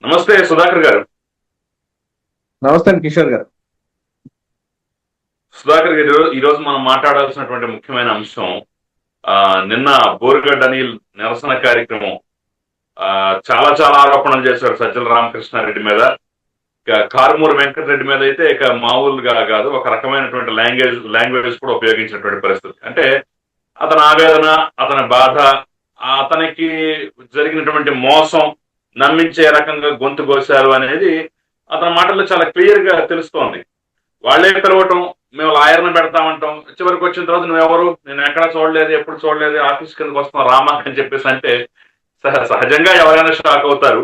నమస్తే సుధాకర్ గారు. నమస్తే కిషోర్ గారు. సుధాకర్ గారు, ఈరోజు మనం మాట్లాడాల్సినటువంటి ముఖ్యమైన అంశం నిన్న బోరుగడ్డ అనిల్ నిరసన కార్యక్రమం. చాలా చాలా ఆరోపణలు చేశారు సజ్జల రామకృష్ణారెడ్డి మీద. కారుమూరి వెంకటరెడ్డి మీద అయితే ఇక మామూలుగా కాదు, ఒక రకమైనటువంటి లాంగ్వేజ్ కూడా ఉపయోగించినటువంటి పరిస్థితి. అంటే అతని ఆవేదన, అతని బాధ, అతనికి జరిగినటువంటి మోసం, నమ్మించే రకంగా గొంతు కోశారు అనేది అతని మాటల్లో చాలా క్లియర్ గా తెలుస్తోంది. వాళ్లే పిలవటం, మేము లాయర్ని పెడతామంటాం, చివరికి వచ్చిన తర్వాత నువ్వెవరు, నేను ఎక్కడా చూడలేదు, ఎప్పుడు చూడలేదు, ఆఫీస్ కిందకి వస్తున్నావు రామా అని చెప్పేసి అంటే సహజంగా ఎవరైనా షాక్ అవుతారు.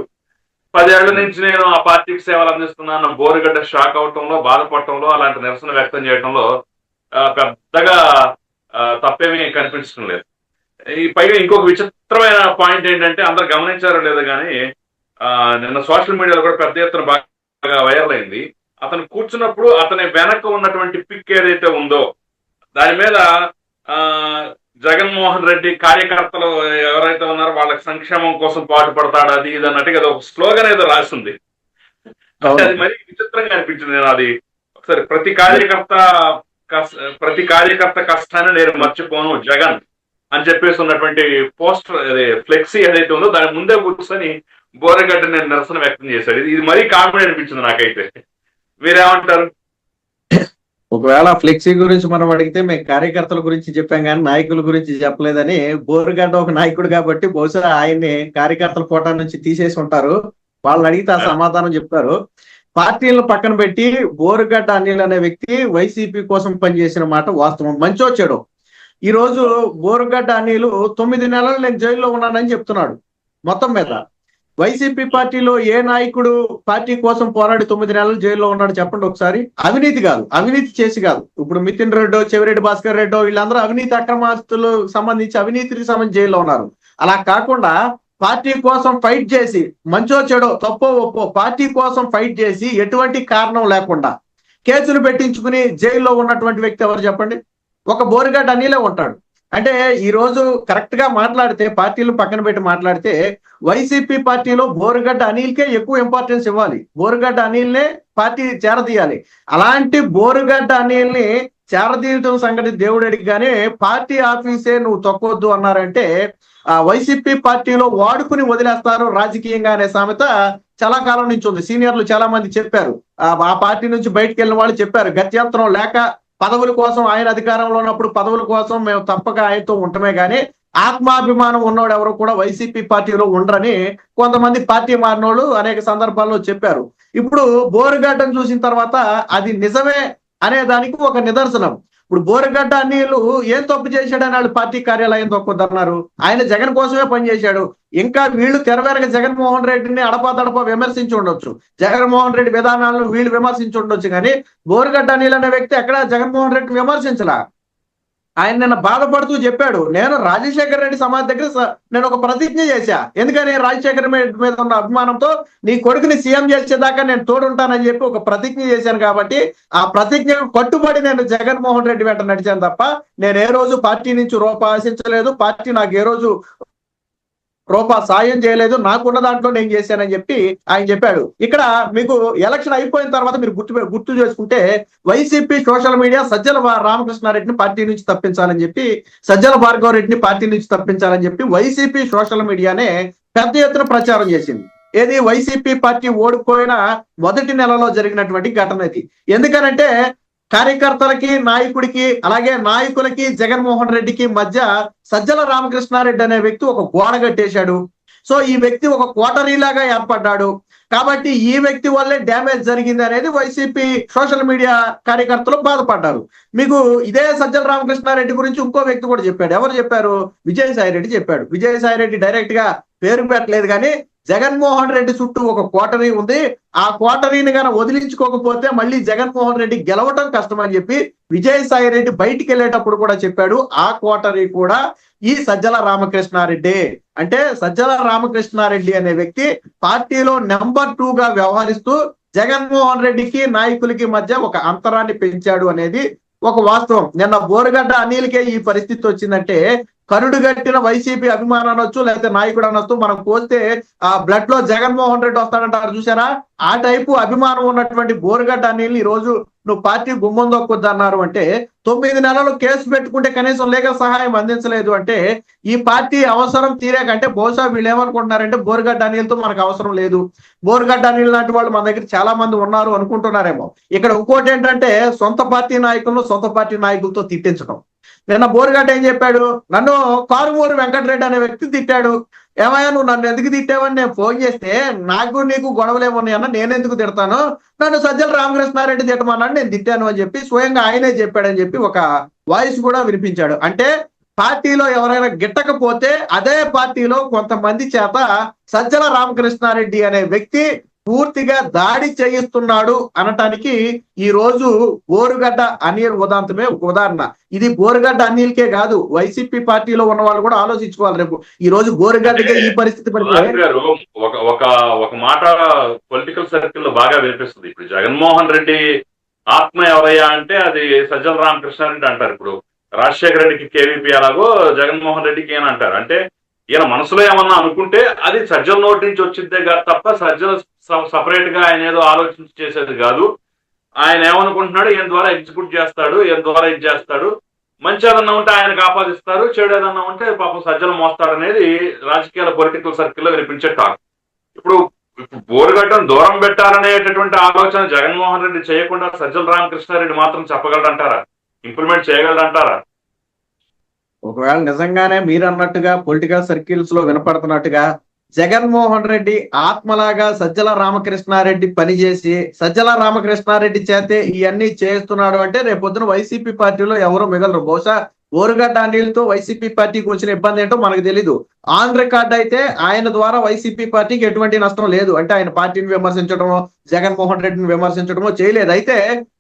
10 ఏళ్ల నుంచి నేను ఆ పార్టీకి సేవలు అందిస్తున్నాను, బోరుగడ్డ షాక్ అవటంలో, బాధపడటంలో, అలాంటి నిరసన వ్యక్తం చేయడంలో పెద్దగా తప్పేమీ కనిపించడం లేదు. ఈ పైగా ఇంకొక విచిత్రమైన పాయింట్ ఏంటంటే, అందరు గమనించారో లేదో కానీ నిన్న సోషల్ మీడియాలో కూడా పెద్ద ఎత్తున బాగా వైరల్ అయింది. అతను కూర్చున్నప్పుడు అతని వెనక ఉన్నటువంటి పిక్ ఏదైతే ఉందో దాని మీద జగన్మోహన్ రెడ్డి కార్యకర్తలు ఎవరైతే ఉన్నారో వాళ్ళకి సంక్షేమం కోసం పాటుపడతాడు, అది ఇది అన్నట్టుగా ఒక స్లోగన్ ఏదో రాసింది. అది మరీ విచిత్రంగా అనిపించింది. నేను అది ఒకసారి ప్రతి కార్యకర్త కష్టాన్ని నేను మర్చిపోను జగన్ అని చెప్పేసి ఉన్నటువంటి పోస్టర్, అదే ఫ్లెక్సీ ఏదైతే ఉందో దాని ముందే కూర్చొని బోరగడ్డ నేను నిరసన వ్యక్తం చేశాడు. ఇది మరీ కామెడీ అనిపించింది నాకైతే. మీరేమంటారు? ఒకవేళ ఫ్లెక్సీ గురించి మనం అడిగితే మేము కార్యకర్తల గురించి చెప్పాం కానీ నాయకుల గురించి చెప్పలేదని. బోరుగడ్డ ఒక నాయకుడు కాబట్టి బహుశా ఆయన్ని కార్యకర్తల కోటా నుంచి తీసేసి ఉంటారు. వాళ్ళని అడిగితే ఆ సమాధానం చెప్తారు. పార్టీలను పక్కన పెట్టి బోరుగడ్డ అనిల్ అనే వ్యక్తి వైసీపీ కోసం పనిచేసిన మాట వాస్తవం. మంచో చెడో, ఈ రోజు బోరుగడ్డ అనిల్ 9 నెలలు నేను జైల్లో ఉన్నానని చెప్తున్నాడు. మొత్తం మీద వైసీపీ పార్టీలో ఏ నాయకుడు పార్టీ కోసం పోరాడి 9 నెలలు జైల్లో ఉన్నాడు చెప్పండి ఒకసారి. అవినీతి కాదు, అవినీతి చేసి కాదు. ఇప్పుడు మితిన్ రెడ్డో, చెవిరెడ్డి భాస్కర్ రెడ్డో వీళ్ళందరూ అవినీతి అక్రమాస్తులు సంబంధించి అవినీతికి సంబంధించి జైల్లో ఉన్నారు. అలా కాకుండా పార్టీ కోసం ఫైట్ చేసి, మంచో చెడో, తప్పో ఒప్పో, పార్టీ కోసం ఫైట్ చేసి ఎటువంటి కారణం లేకుండా కేసులు పెట్టించుకుని జైల్లో ఉన్నటువంటి వ్యక్తి ఎవరు చెప్పండి? ఒక బోరుగడ్డ అనిలే ఉంటాడు. అంటే ఈ రోజు కరెక్ట్ గా మాట్లాడితే, పార్టీలు పక్కన పెట్టి మాట్లాడితే, వైసీపీ పార్టీలో బోరుగడ్డ అనిల్కే ఎక్కువ ఇంపార్టెన్స్ ఇవ్వాలి. బోరుగడ్డ అనిల్నే పార్టీ చేరదీయాలి. అలాంటి బోరుగడ్డ అనిల్ని చేరదీయటం సంగతి దేవుడికి, కానీ పార్టీ ఆఫీసే నువ్వు తొక్కొద్దు అన్నారంటే ఆ వైసీపీ పార్టీలో వాడుకుని వదిలేస్తారు రాజకీయంగా అనే సామెత చాలా కాలం నుంచి ఉంది. సీనియర్లు చాలా మంది చెప్పారు, ఆ పార్టీ నుంచి బయటకు వెళ్ళిన వాళ్ళు చెప్పారు. గత్యంతరం లేక పదవుల కోసం, ఆయన అధికారంలో ఉన్నప్పుడు పదవుల కోసం మేము తప్పక ఆయనతో ఉండటమే కానీ ఆత్మాభిమానం ఉన్నోడు ఎవరు కూడా వైసీపీ పార్టీలో ఉండరని కొంతమంది పార్టీ మారినోళ్ళు అనేక సందర్భాల్లో చెప్పారు. ఇప్పుడు బోరుగడ్డను చూసిన తర్వాత అది నిజమే అనే దానికి ఒక నిదర్శనం. ఇప్పుడు బోరుగడ్డ అనిల్ ఏం తప్పు చేశాడని వాళ్ళు పార్టీ కార్యాలయం తొక్కుతున్నారు. ఆయన జగన్ కోసమే పనిచేశాడు. ఇంకా వీళ్ళు తెరవేరక జగన్మోహన్ రెడ్డిని అడపాదడపా విమర్శించి ఉండొచ్చు, జగన్మోహన్ రెడ్డి విధానాలను వీళ్ళు విమర్శించి ఉండొచ్చు, కానీ బోరుగడ్డ అనిల్ అనే వ్యక్తి ఎక్కడ జగన్మోహన్ రెడ్డిని విమర్శించలా. ఆయన నిన్న బాధపడుతూ చెప్పాడు, నేను రాజశేఖర రెడ్డి సమాధి దగ్గర నేను ఒక ప్రతిజ్ఞ చేశా. ఎందుకని? రాజశేఖర రెడ్డి మీద ఉన్న అభిమానంతో నీ కొడుకుని సీఎం చేసేదాకా నేను తోడుంటానని చెప్పి ఒక ప్రతిజ్ఞ చేశాను. కాబట్టి ఆ ప్రతిజ్ఞకు కట్టుబడి నేను జగన్మోహన్ రెడ్డి వెంట నడిచాను తప్ప నేను ఏ రోజు పార్టీ నుంచి రూపాయి ఆశించలేదు. పార్టీ నాకు ఏ రోజు రూపాయి సాయం చేయలేదు. నాకున్న దాంట్లో నేను చేశానని చెప్పి ఆయన చెప్పాడు. ఇక్కడ మీకు ఎలక్షన్ అయిపోయిన తర్వాత మీరు గుర్తు చేసుకుంటే వైసీపీ సోషల్ మీడియా సజ్జల రామకృష్ణారెడ్డిని పార్టీ నుంచి తప్పించాలని చెప్పి, సజ్జల భార్గవ రెడ్డిని పార్టీ నుంచి తప్పించాలని చెప్పి వైసీపీ సోషల్ మీడియానే పెద్ద ఎత్తున ప్రచారం చేసింది. ఏది? వైసీపీ పార్టీ ఓడిపోయిన మొదటి నెలలో జరిగినటువంటి ఘటన ఇది. ఎందుకనంటే కార్యకర్తలకి, నాయకుడికి, అలాగే నాయకులకి జగన్మోహన్ రెడ్డికి మధ్య సజ్జల రామకృష్ణారెడ్డి అనే వ్యక్తి ఒక గోడ కట్టేశాడు. సో ఈ వ్యక్తి ఒక కోటరీలాగా ఏర్పడ్డాడు. కాబట్టి ఈ వ్యక్తి వల్లే డ్యామేజ్ జరిగింది అనేది వైసీపీ సోషల్ మీడియా కార్యకర్తలు బాధపడ్డారు. మీకు ఇదే సజ్జల రామకృష్ణారెడ్డి గురించి ఇంకో వ్యక్తి కూడా చెప్పాడు. ఎవరు చెప్పారు? విజయసాయి రెడ్డి చెప్పాడు. విజయసాయి రెడ్డి డైరెక్ట్ గా పేరు పెట్టలేదు కానీ జగన్మోహన్ రెడ్డి చుట్టూ ఒక కోటరీ ఉంది, ఆ కోటరీని గాన వదిలించుకోకపోతే మళ్ళీ జగన్మోహన్ రెడ్డి గెలవటం కష్టం అని చెప్పి విజయసాయి రెడ్డి బయటికి వెళ్ళేటప్పుడు కూడా చెప్పాడు. ఆ కోటరీ కూడా ఈ సజ్జల రామకృష్ణారెడ్డి. అంటే సజ్జల రామకృష్ణారెడ్డి అనే వ్యక్తి పార్టీలో నెంబర్ 2 గా వ్యవహరిస్తూ జగన్మోహన్ రెడ్డికి, నాయకులకి మధ్య ఒక అంతరాన్ని పెంచాడు అనేది ఒక వాస్తవం. నిన్న బోరుగడ్డ అనిల్కే ఈ పరిస్థితి వచ్చిందంటే కరుడు గట్టిన వైసీపీ అభిమానం అనొచ్చు, లేకపోతే నాయకుడు అనొచ్చు. మనం పోస్తే ఆ బ్లడ్ లో జగన్మోహన్ రెడ్డి వస్తాడంటారు చూసారా, ఆ టైపు అభిమానం ఉన్నటువంటి బోరుగడ్డ అనిల్ ఈ రోజు నువ్వు పార్టీ గుమ్మం దొక్కొద్దు అన్నారు అంటే, 9 నెలలు కేసు పెట్టుకుంటే కనీసం లీగల్ సహాయం అందించలేదు అంటే ఈ పార్టీ అవసరం తీరే కంటే బహుశా వీళ్ళు ఏమనుకుంటున్నారంటే బోరుగడ్డ అనిల్తో మనకు అవసరం లేదు, బోరుగడ్డ అనిల్ లాంటి వాళ్ళు మన దగ్గర చాలా మంది ఉన్నారు అనుకుంటున్నారేమో. ఇక్కడ ఇంకోటి ఏంటంటే సొంత పార్టీ నాయకులను సొంత పార్టీ నాయకులతో తిట్టించడం. నిన్న బోరుగడ్డ ఏం చెప్పాడు, నన్ను కారుమూరి వెంకటరెడ్డి అనే వ్యక్తి తిట్టాడు. ఏమయ్యా నువ్వు నన్ను ఎందుకు తిట్టావని నేను ఫోన్ చేస్తే, నాకు నీకు గొడవలేమన్నాయన్న, నేను ఎందుకు తిడతాను, నన్ను సజ్జల రామకృష్ణారెడ్డి తిట్టమన్నాడు, నేను తిట్టాను అని చెప్పి స్వయంగా ఆయనే చెప్పాడని చెప్పి ఒక వాయిస్ కూడా వినిపించాడు. అంటే పార్టీలో ఎవరైనా గిట్టకపోతే అదే పార్టీలో కొంతమంది చేత సజ్జల రామకృష్ణారెడ్డి అనే వ్యక్తి పూర్తిగా దాడి చేయిస్తున్నాడు అనటానికి ఈ రోజు బోరుగడ్డ అనిల్ ఉదాంతమే ఒక ఉదాహరణ. ఇది బోరుగడ్డ అనిల్కే కాదు, వైసీపీ పార్టీలో ఉన్న వాళ్ళు కూడా ఆలోచించుకోవాలి. రేపు ఈ రోజు బోరుగడ్డకే ఈ పరిస్థితి పడితే గారు ఒక ఒక ఒక మాట పొలిటికల్ సర్కిల్ లో బాగా వినిపిస్తుంది. ఇప్పుడు జగన్మోహన్ రెడ్డి ఆత్మ ఎవరయ్యా అంటే అది సజ్జల రామకృష్ణారెడ్డి అంటారు. ఇప్పుడు రాజశేఖర రెడ్డికి కేవీపీ అలాగో జగన్మోహన్ రెడ్డికి ఏం అంటారు. అంటే ఈయన మనసులో ఏమన్నా అనుకుంటే అది సజ్జల నోటి నుంచి వచ్చిద్దే తప్ప సజ్జల సపరేట్ గా ఆయన ఏదో ఆలోచించి చేసేది కాదు. ఆయన ఏమనుకుంటున్నాడు, ఈయన ద్వారా ఎగ్జిక్యూట్ చేస్తాడు, ఈయన ద్వారా ఇది చేస్తాడు, మంచి ఏదన్నా ఉంటే ఆయనకు ఆపాదిస్తారు, చెడు ఏదన్నా ఉంటే పాపం సజ్జలు మోస్తాడు అనేది రాజకీయాల పొలిటికల్ సర్కిల్లో వినిపించే టాక్. ఇప్పుడు బోరుగడ్డను దూరం పెట్టాలనేటటువంటి ఆలోచన జగన్మోహన్ రెడ్డి చేయకుండా సజ్జల రామకృష్ణారెడ్డి మాత్రం చెప్పగలడంటారా, ఇంప్లిమెంట్ చేయగలడంటారా? ఒకవేళ నిజంగానే మీరు అన్నట్టుగా పొలిటికల్ సర్కిల్స్ లో వినపడుతున్నట్టుగా జగన్మోహన్ రెడ్డి ఆత్మలాగా సజ్జల రామకృష్ణారెడ్డి పనిచేసి సజ్జల రామకృష్ణారెడ్డి చేతే ఇవన్నీ చేస్తున్నాడు అంటే రేపొద్దున వైసీపీ పార్టీలో ఎవరు మిగలరు. బహుశా బోరుగడ్డ అనిల్తో వైసీపీ పార్టీకి వచ్చిన ఇబ్బంది ఏంటో మనకు తెలీదు. ఆన్ రికార్డ్ అయితే ఆయన ద్వారా వైసీపీ పార్టీకి ఎటువంటి నష్టం లేదు. అంటే ఆయన పార్టీని విమర్శించడమో జగన్మోహన్ రెడ్డిని విమర్శించడమో చేయలేదు. అయితే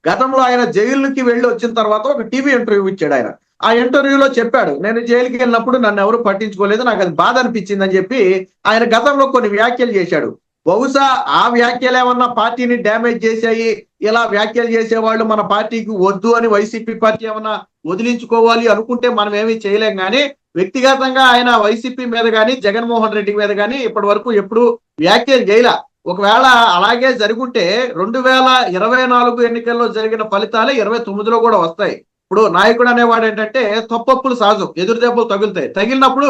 గతంలో ఆయన జైలుకి వెళ్ళి వచ్చిన తర్వాత ఒక టీవీ ఇంటర్వ్యూ ఇచ్చాడు. ఆయన ఆ ఇంటర్వ్యూలో చెప్పాడు, నేను జైలుకి వెళ్ళినప్పుడు నన్ను ఎవరు పట్టించుకోలేదు, నాకు అది బాధ అనిపించింది అని చెప్పి ఆయన గతంలో కొన్ని వ్యాఖ్యలు చేశాడు. బహుశా ఆ వ్యాఖ్యలు ఏమన్నా పార్టీని డ్యామేజ్ చేశాయి, ఇలా వ్యాఖ్యలు చేసేవాళ్ళు మన పార్టీకి వద్దు అని వైసీపీ పార్టీ ఏమన్నా వదిలించుకోవాలి అనుకుంటే మనం ఏమీ చేయలేం. కానీ వ్యక్తిగతంగా ఆయన వైసీపీ మీద కానీ జగన్మోహన్ రెడ్డి మీద కానీ ఇప్పటి వరకు ఎప్పుడు వ్యాఖ్యలు చేయలే. ఒకవేళ అలాగే జరుగుంటే 2024 ఎన్నికల్లో జరిగిన ఫలితాలే 29లో కూడా వస్తాయి. ఇప్పుడు నాయకుడు అనేవాడు ఏంటంటే తప్పప్పులు సహజం, ఎదురు దెబ్బలు తగులుతాయి, తగిలినప్పుడు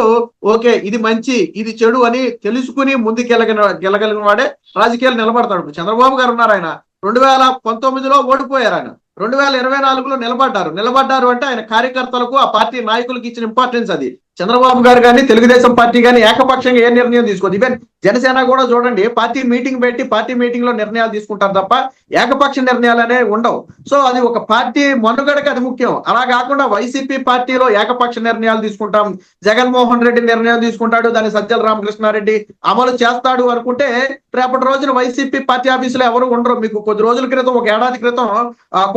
ఓకే ఇది మంచి ఇది చెడు అని తెలుసుకుని గెలగలిగిన వాడే రాజకీయాలు నిలబడతాడు. చంద్రబాబు గారు ఉన్నారు, ఆయన 2019లో ఓడిపోయారు, ఆయన 2024లో నిలబడ్డారు అంటే ఆయన కార్యకర్తలకు ఆ పార్టీ నాయకులకు ఇచ్చిన ఇంపార్టెన్స్ అది. చంద్రబాబు గారు కానీ తెలుగుదేశం పార్టీ కానీ ఏకపక్షంగా ఏ నిర్ణయం తీసుకోదు. ఈవెన్ జనసేన కూడా చూడండి, పార్టీ మీటింగ్ పెట్టి పార్టీ మీటింగ్ లో నిర్ణయాలు తీసుకుంటారు తప్ప ఏకపక్ష నిర్ణయాలు అనేవి ఉండవు. సో అది ఒక పార్టీ మనుగడకి అది ముఖ్యం. అలా కాకుండా వైసీపీ పార్టీలో ఏకపక్ష నిర్ణయాలు తీసుకుంటాం, జగన్మోహన్ రెడ్డి నిర్ణయం తీసుకుంటాడు, దాన్ని సజ్జల రామకృష్ణారెడ్డి అమలు చేస్తాడు అనుకుంటే రేపటి రోజున వైసీపీ పార్టీ ఆఫీసులో ఎవరు ఉండరు. మీకు కొద్ది రోజుల క్రితం, ఒక ఏడాది క్రితం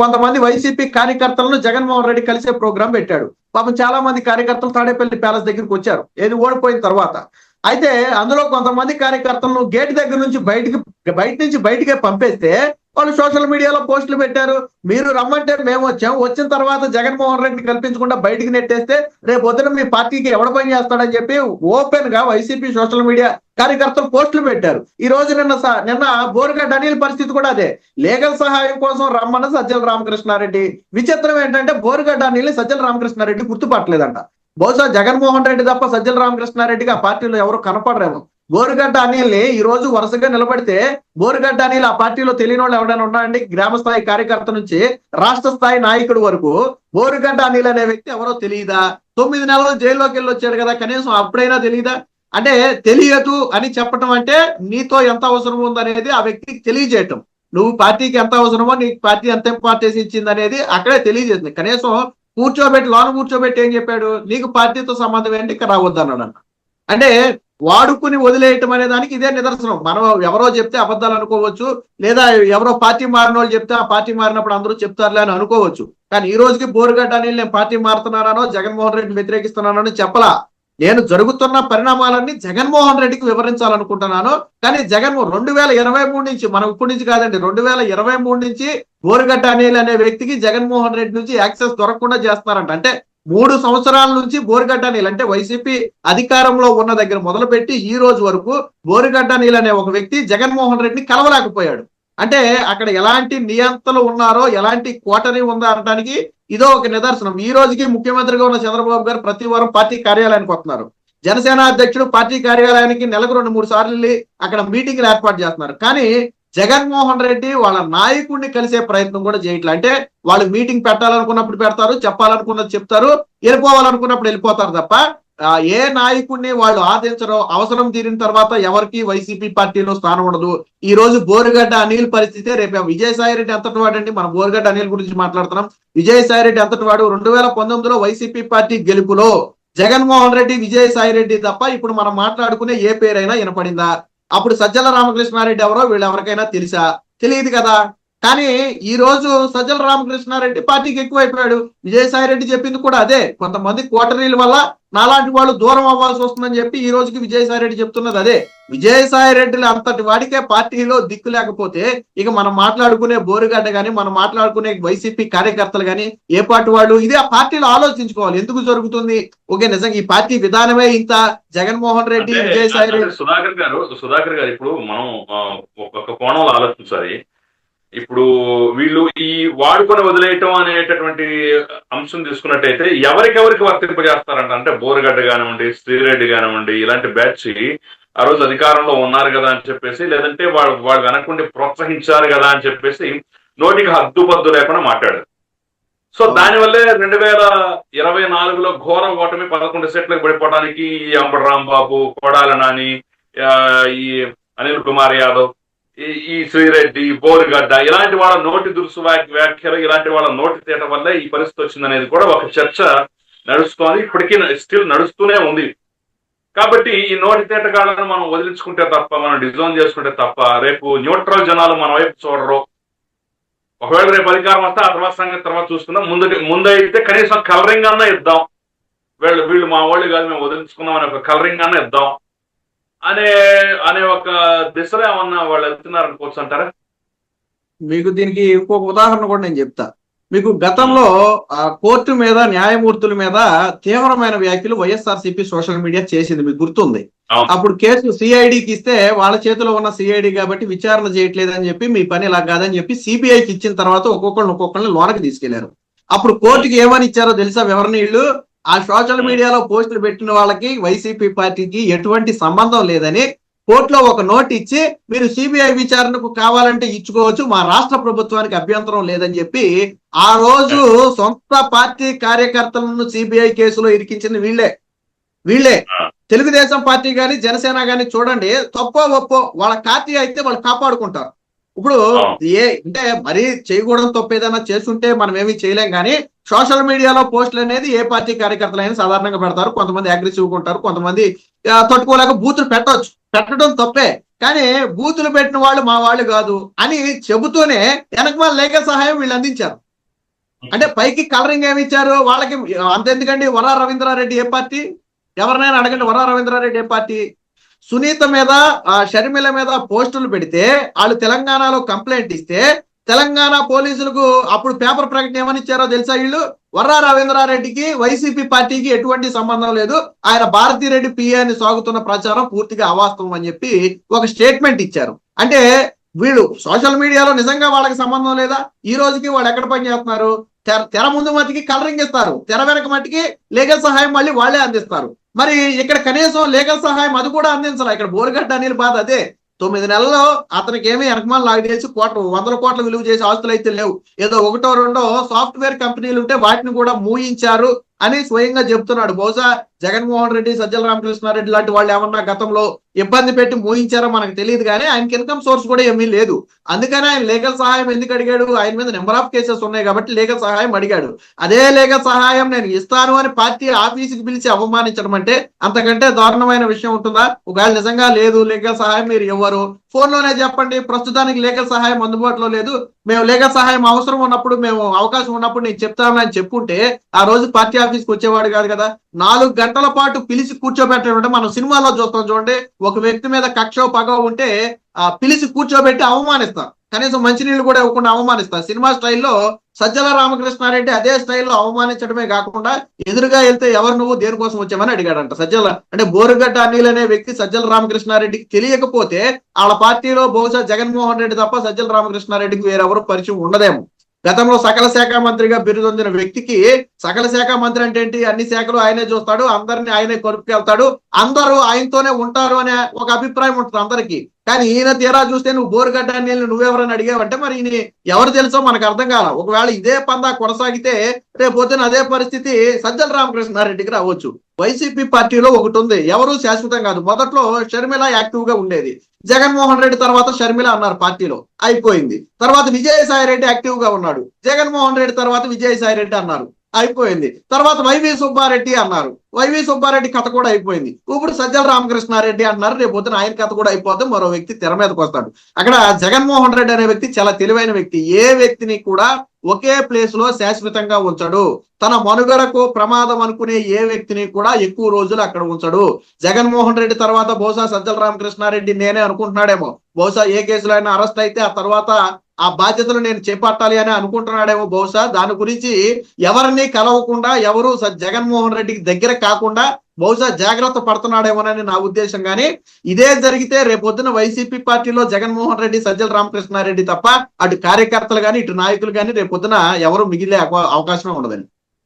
కొంతమంది వైసీపీ కార్యకర్తలను జగన్మోహన్ రెడ్డి కలిసే ప్రోగ్రాం పెట్టాడు. పాపం చాలా మంది కార్యకర్తలు తాడేపల్లి ప్యాలెస్ దగ్గరికి వచ్చారు, ఏది ఓడిపోయిన తర్వాత. అయితే అందులో కొంతమంది కార్యకర్తలను గేట్ దగ్గర నుంచి బయటికే పంపేస్తే వాళ్ళు సోషల్ మీడియాలో పోస్టులు పెట్టారు, మీరు రమ్మంటే మేము వచ్చాం, వచ్చిన తర్వాత జగన్మోహన్ రెడ్డిని కల్పించకుండా బయటికి నెట్టేస్తే రేపు వద్దున మీ పార్టీకి ఎవడ పని చేస్తాడని చెప్పి ఓపెన్ గా వైసీపీ సోషల్ మీడియా కార్యకర్తలు పోస్టులు పెట్టారు. ఈ రోజు నిన్న బోరుగడ్డ అనిల్ పరిస్థితి కూడా అదే, లీగల్ సహాయం కోసం రమ్మన్న సజ్జల రామకృష్ణారెడ్డి. విచిత్రం ఏంటంటే బోరుగడ్డ అనిల్ సజ్జల రామకృష్ణారెడ్డి గుర్తుపట్టలేదంట. బహుశా జగన్మోహన్ రెడ్డి తప్ప సజ్జల రామకృష్ణారెడ్డికి ఆ పార్టీలో ఎవరు కనపడరేమో. బోరుగడ్డ అనిల్ని ఈ రోజు వరుసగా నిలబడితే బోరుగడ్డ అనిల్ ఆ పార్టీలో తెలియని వాళ్ళు ఎవరైనా ఉన్నారండి? గ్రామ స్థాయి కార్యకర్త నుంచి రాష్ట్ర స్థాయి నాయకుడి వరకు బోరుగడ్డ అనిల్ అనే వ్యక్తి ఎవరో తెలియదా? 9 నెలలు జైల్లోకి వెళ్ళి వచ్చాడు కదా, కనీసం అప్పుడైనా తెలియదా? అంటే తెలియదు అని చెప్పటం అంటే నీతో ఎంత అవసరం ఉందనేది ఆ వ్యక్తికి తెలియజేయటం. నువ్వు పార్టీకి ఎంత అవసరమో, నీకు పార్టీ ఎంత ఇంపార్టెన్స్ ఇచ్చింది అనేది అక్కడే తెలియజేస్తుంది. కనీసం లోన కూర్చోబెట్టి ఏం చెప్పాడు, నీకు పార్టీతో సంబంధం ఏంటి, ఇక్కడ రావద్దన్నాడు అన్న. అంటే వాడుకుని వదిలేయటం అనే దానికి ఇదే నిదర్శనం. మనం ఎవరో చెప్తే అబద్ధాలు అనుకోవచ్చు, లేదా ఎవరో పార్టీ మారిన వాళ్ళు చెప్తే ఆ పార్టీ మారినప్పుడు అందరూ చెప్తారులే అని అనుకోవచ్చు. కానీ ఈ రోజుకి బోరుగడ్డ అనిల్ నేను పార్టీ మారుతున్నానో జగన్మోహన్ రెడ్డిని వ్యతిరేకిస్తున్నానో చెప్పలా. నేను జరుగుతున్న పరిణామాలన్నీ జగన్మోహన్ రెడ్డికి వివరించాలనుకుంటున్నాను. కానీ 2023 నుంచి, మనం ఇప్పటి నుంచి కాదండి, 2023 నుంచి బోరుగడ్డ అనిల్ అనే వ్యక్తికి జగన్మోహన్ రెడ్డి నుంచి యాక్సెస్ దొరకకుండా చేస్తున్నారంట. అంటే 3 సంవత్సరాల నుంచి బోరుగడ్డ నీళ్ళు అంటే వైసీపీ అధికారంలో ఉన్న దగ్గర మొదలుపెట్టి ఈ రోజు వరకు బోరుగడ్డ నీళ్ళు అనే ఒక వ్యక్తి జగన్మోహన్ రెడ్డిని కలవలేకపోయాడు. అంటే అక్కడ ఎలాంటి నియంతలు ఉన్నారో, ఎలాంటి కోటరీ ఉందో అనడానికి ఇదో ఒక నిదర్శనం. ఈ రోజుకి ముఖ్యమంత్రిగా ఉన్న చంద్రబాబు గారు ప్రతి వారం పార్టీ కార్యాలయానికి వస్తున్నారు. జనసేన అధ్యక్షుడు పార్టీ కార్యాలయానికి నెలకు 2-3 సార్లు వెళ్ళి అక్కడ మీటింగ్లు ఏర్పాటు చేస్తున్నారు. కానీ జగన్మోహన్ రెడ్డి వాళ్ళ నాయకుడిని కలిసే ప్రయత్నం కూడా చేయట్లేదు. అంటే వాళ్ళు మీటింగ్ పెట్టాలనుకున్నప్పుడు పెడతారు, చెప్పాలనుకున్నది చెప్తారు, వెళ్ళిపోవాలనుకున్నప్పుడు వెళ్ళిపోతారు తప్ప ఏ నాయకుడిని వాళ్ళు ఆదించరు. అవసరం తీరిన తర్వాత ఎవరికి వైసీపీ పార్టీలో స్థానం ఉండదు. ఈ రోజు బోరుగడ్డ అనిల్ పరిస్థితి రేపు విజయసాయి రెడ్డి ఎంతటి వాడండి. మనం బోరుగడ్డ అనిల్ గురించి మాట్లాడుతున్నాం. విజయసాయి రెడ్డి ఎంతటి వాడు 2019లో వైసీపీ పార్టీ గెలుపులో జగన్మోహన్ రెడ్డి, విజయసాయి రెడ్డి తప్ప ఇప్పుడు మనం మాట్లాడుకునే ఏ పేరైనా వినపడిందా? అప్పుడు సజ్జల రామకృష్ణారెడ్డి ఎవరో వీళ్ళు ఎవరికైనా తెలుసా? తెలియదు కదా. కానీ ఈ రోజు సజ్జల రామకృష్ణారెడ్డి పార్టీకి ఎక్కువైపోయాడు. విజయసాయి రెడ్డి చెప్పింది కూడా అదే. కొంతమంది కోటరీల వల్ల నాలాంటి వాళ్ళు దూరం అవ్వాల్సి వస్తుందని చెప్పి ఈ రోజుకి విజయసాయి రెడ్డి చెప్తున్నది అదే. విజయసాయి రెడ్డిలు అంతటి వాడికే పార్టీలో దిక్కు లేకపోతే ఇక మనం మాట్లాడుకునే బోరుగడ్డ గాని, మనం మాట్లాడుకునే వైసీపీ కార్యకర్తలు గాని ఏ పార్టీ వాళ్ళు ఇది ఆ పార్టీలో ఆలోచించుకోవాలి. ఎందుకు జరుగుతుంది? ఓకే, నిజంగా ఈ పార్టీ విధానమే ఇంత. జగన్మోహన్ రెడ్డి, విజయసాయి రెడ్డి. సుధాకర్ గారు ఇప్పుడు మనం ఒక కోణంలో ఆలోచించాలి. ఇప్పుడు వీళ్ళు ఈ వాడుకొని వదిలేయటం అనేటటువంటి అంశం తీసుకున్నట్టయితే ఎవరికెవరికి వర్తింపజేస్తారంట అంటే బోరుగడ్డ కానివ్వండి, శ్రీరెడ్డి కానివ్వండి, ఇలాంటి బ్యాచ్ ఆ రోజు అధికారంలో ఉన్నారు కదా అని చెప్పేసి, లేదంటే వాళ్ళు వెనకుండి ప్రోత్సహించారు కదా అని చెప్పేసి నోటికి హద్దుపద్దు లేకుండా మాట్లాడారు. సో దానివల్లే 2024లో ఘోర ఓటమి 11 సీట్లకు పడిపోవడానికి ఈ అంబటి రాంబాబు, కొడాల నాని, ఈ అనిల్ కుమార్ యాదవ్, ఈ శ్రీరెడ్డి, బోరుగడ్డ ఇలాంటి వాళ్ళ నోటి దురుసు వ్యాఖ్యలు, ఇలాంటి వాళ్ళ నోటి తీయటం వల్ల ఈ పరిస్థితి వచ్చింది అనేది కూడా ఒక చర్చ నడుస్తోంది. ఇప్పటికీ స్టిల్ నడుస్తూనే ఉంది. కాబట్టి ఈ నోటి తీటగాళ్ళను మనం వదిలించుకుంటే తప్ప, మనం డిజోన్ చేసుకుంటే తప్ప రేపు న్యూట్రల్ జనాలు మన వైపు చూడరు. ఒకవేళ రేపు అధికారం వస్తే ఆ తర్వాత సంగతి తర్వాత చూసుకుందాం. ముందైతే కనీసం కలరింగ్ అన్నా ఇద్దాం, వీళ్ళు మా వాళ్ళు కాదు మేము వదిలించుకుందాం అనే ఒక కలరింగ్ అన్నా ఇద్దాం అనే ఒక దిశలో ఏమన్నా వాళ్ళు వెళ్తున్నారు అనుకోవచ్చు అంటారా? మీకు దీనికి ఇంకొక ఉదాహరణ కూడా నేను చెప్తా. మీకు గతంలో కోర్టు మీద, న్యాయమూర్తుల మీద తీవ్రమైన వ్యాఖ్యలు వైఎస్ఆర్సీపీ సోషల్ మీడియా చేసింది, మీకు గుర్తుంది. అప్పుడు కేసు సిఐడికి ఇస్తే వాళ్ళ చేతిలో ఉన్న సిఐడి కాబట్టి విచారణ చేయట్లేదని చెప్పి మీ పని ఇలా కాదని చెప్పి సిబిఐకి ఇచ్చిన తర్వాత ఒక్కొక్కరిని లోనకి తీసుకెళ్లారు. అప్పుడు కోర్టుకి ఏమని ఇచ్చారో తెలుసా వివరణ? వీళ్ళు ఆ సోషల్ మీడియాలో పోస్టులు పెట్టిన వాళ్ళకి వైసీపీ పార్టీకి ఎటువంటి సంబంధం లేదని కోర్టులో ఒక నోట్ ఇచ్చి మీరు సిబిఐ విచారణకు కావాలంటే ఇచ్చుకోవచ్చు, మా రాష్ట్ర ప్రభుత్వానికి అభ్యంతరం లేదని చెప్పి ఆ రోజు సొంత పార్టీ కార్యకర్తలను సిబిఐ కేసులో ఇరికించింది వీళ్ళే. తెలుగుదేశం పార్టీ గాని, జనసేన గాని చూడండి, తప్పో ఒప్పో వాళ్ళ పార్టీ అయితే వాళ్ళు కాపాడుకుంటారు. ఇప్పుడు అంటే మరీ చేయకూడదు తప్పు ఏదైనా చేస్తుంటే మనం ఏమీ చేయలేం. కానీ సోషల్ మీడియాలో పోస్టులు అనేది ఏ పార్టీ కార్యకర్తలైనా సాధారణంగా పెడతారు. కొంతమంది అగ్రెసివ్గా ఉంటారు, కొంతమంది తట్టుకోలేక బూతులు పెట్టడం తప్పే. కానీ బూతులు పెట్టిన వాళ్ళు మా వాళ్ళు కాదు అని చెబుతూనే వెనకమాల లీగల్ సహాయం వీళ్ళు అందించారు. అంటే పైకి కలరింగ్ ఏమి ఇచ్చారు వాళ్ళకి అంతెందుకండి. వరా రవీంద్రారెడ్డి ఏ పార్టీ? ఎవరినైనా అడగండి, వరా రవీంద్రారెడ్డి ఏ పార్టీ? సునీత మీద, షర్మిల మీద పోస్టులు పెడితే వాళ్ళు తెలంగాణలో కంప్లైంట్ ఇస్తే తెలంగాణ పోలీసులకు అప్పుడు పేపర్ ప్రకటన ఏమని ఇచ్చారో తెలుసా? వీళ్ళు వర్రా రవీంద్రారెడ్డికి వైసీపీ పార్టీకి ఎటువంటి సంబంధం లేదు, ఆయన భారతీరెడ్డి పిఏ అని సాగుతున్న ప్రచారం పూర్తిగా అవాస్తవం అని చెప్పి ఒక స్టేట్మెంట్ ఇచ్చారు. అంటే వీళ్ళు సోషల్ మీడియాలో నిజంగా వాళ్ళకి సంబంధం లేదా? ఈ రోజుకి వాళ్ళు ఎక్కడ పని చేస్తున్నారు? తెర ముందు మట్టికి కలరింగ్ ఇస్తారు, తెర వెనక మట్టికి లీగల్ సహాయం మళ్ళీ వాళ్ళే అందిస్తారు. మరి ఇక్కడ కనీసం లీగల్ సహాయం అది కూడా అందించాలి. ఇక్కడ బోరుగడ్డ అనిల్ బాధ అదే. 9 నెలల్లో అతనికి ఏమి వెనకమాల నాకు తెలిసి 100 కోట్ల విలువ చేసే ఆస్తులు అయితే లేవు. ఏదో 1-2 సాఫ్ట్వేర్ కంపెనీలు ఉంటే వాటిని కూడా మూయించారు అని స్వయంగా చెప్తున్నాడు. బహుశా జగన్మోహన్ రెడ్డి, సజ్జల రామకృష్ణారెడ్డి లాంటి వాళ్ళు ఏమన్నా గతంలో ఇబ్బంది పెట్టి మూయించారో మనకు తెలియదు. కానీ ఆయనకి ఇన్కమ్ సోర్స్ కూడా ఏమీ లేదు. అందుకని ఆయన లీగల్ సహాయం ఎందుకు అడిగాడు? ఆయన మీద నెంబర్ ఆఫ్ కేసెస్ ఉన్నాయి కాబట్టి లీగల్ సహాయం అడిగాడు. అదే లీగల్ సహాయం నేను ఇస్తాను అని పార్టీ ఆఫీసుకి పిలిచి అవమానించడం అంటే అంతకంటే దారుణమైన విషయం ఉంటుందా? ఒకవేళ నిజంగా లేదు లీగల్ సహాయం మీరు ఇవ్వరు, ఫోన్లోనే చెప్పండి ప్రస్తుతానికి లీగల్ సహాయం అందుబాటులో లేదు, మేము లీగల్ సహాయం అవసరం ఉన్నప్పుడు, మేము అవకాశం ఉన్నప్పుడు నేను చెప్తాను అని చెప్పుంటే ఆ రోజు పార్టీ ఆఫీస్కి వచ్చేవాడు కాదు కదా. 4 గంటల పాటు పిలిచి కూర్చోబెట్టడం మనం సినిమాలో చూస్తాం చూడండి. ఒక వ్యక్తి మీద కక్ష పగ ఉంటే పిలిచి కూర్చోబెట్టి అవమానిస్తాం. కనీసం మంచినీళ్ళు కూడా ఇవ్వకుండా అవమానిస్తారు. సినిమా స్టైల్లో సజ్జల రామకృష్ణారెడ్డి అదే స్టైల్లో అవమానించడమే కాకుండా ఎదురుగా వెళ్తే ఎవరు నువ్వు దేనికోసం వచ్చామని అడిగాడంట. సజ్జల అంటే బోరుగడ్డ అనిల్ అనే వ్యక్తి సజ్జల రామకృష్ణారెడ్డికి తెలియకపోతే వాళ్ళ పార్టీలో బహుశా జగన్మోహన్ రెడ్డి తప్ప సజ్జల రామకృష్ణారెడ్డికి వేరెవరు పరిచయం ఉండదేమో. గతంలో సకల శాఖ మంత్రిగా బిరుదొందిన వ్యక్తికి సకల శాఖ మంత్రి అంటే ఏంటి, అన్ని శాఖలు ఆయనే చూస్తాడు, అందరినీ ఆయనే కొరుపుకెళ్తాడు, అందరూ ఆయనతోనే ఉంటారు అనే ఒక అభిప్రాయం ఉంటుంది అందరికీ. కానీ ఈయన తీరా చూస్తే నువ్వు బోరుగడ్డ అని నువ్వెవరని అడిగావంటే మరి ఈయన ఎవరు తెలుసో మనకు అర్థం కాల. ఒకవేళ ఇదే పందా కొనసాగితే రేపు పొద్దున అదే పరిస్థితి సజ్జల రామకృష్ణారెడ్డికి రావచ్చు. వైసీపీ పార్టీలో ఒకటి ఉంది, ఎవరు శాశ్వతం కాదు. మొదట్లో షర్మిల యాక్టివ్ గా ఉండేది, జగన్మోహన్ రెడ్డి తర్వాత షర్మిల అన్నారు పార్టీలో, అయిపోయింది. తర్వాత విజయసాయి రెడ్డి యాక్టివ్ గా ఉన్నాడు, జగన్మోహన్ రెడ్డి తర్వాత విజయసాయి రెడ్డి అన్నారు, అయిపోయింది. తర్వాత వైవి సుబ్బారెడ్డి అన్నారు, వైవి సుబ్బారెడ్డి కథ కూడా అయిపోయింది. ఇప్పుడు సజ్జల రామకృష్ణారెడ్డి అంటున్నారు, రేపు పొద్దున ఆయన కథ కూడా అయిపోతే మరో వ్యక్తి తెర మీదకి వస్తాడు. అక్కడ జగన్మోహన్ రెడ్డి అనే వ్యక్తి చాలా తెలివైన వ్యక్తి, ఏ వ్యక్తిని కూడా ఒకే ప్లేస్ లో శాశ్వతంగా ఉంచడు. తన మనుగడకు ప్రమాదం అనుకునే ఏ వ్యక్తిని కూడా ఎక్కువ రోజులు అక్కడ ఉంచడు. జగన్మోహన్ రెడ్డి తర్వాత బహుశా సజ్జల రామకృష్ణారెడ్డి నేనే అనుకుంటున్నాడేమో, బహుశా ఏ కేసులో అయినా అరెస్ట్ అయితే ఆ తర్వాత ఆ బాధ్యతలు నేను చేపట్టాలి అని అనుకుంటున్నాడేమో. బహుశా దాని గురించి ఎవరిని కలవకుండా, ఎవరు జగన్మోహన్ రెడ్డికి దగ్గర కాకుండా బహుశా జాగ్రత్త పడుతున్నాడేమోనని నా ఉద్దేశం. కానీ ఇదే జరిగితే రేపొద్దున వైసీపీ పార్టీలో జగన్మోహన్ రెడ్డి సజ్జల రామకృష్ణారెడ్డి తప్ప అటు కార్యకర్తలు కానీ ఇటు నాయకులు కానీ రేపొద్దున ఎవరు మిగిలే అవకాశమే ఉండదండి.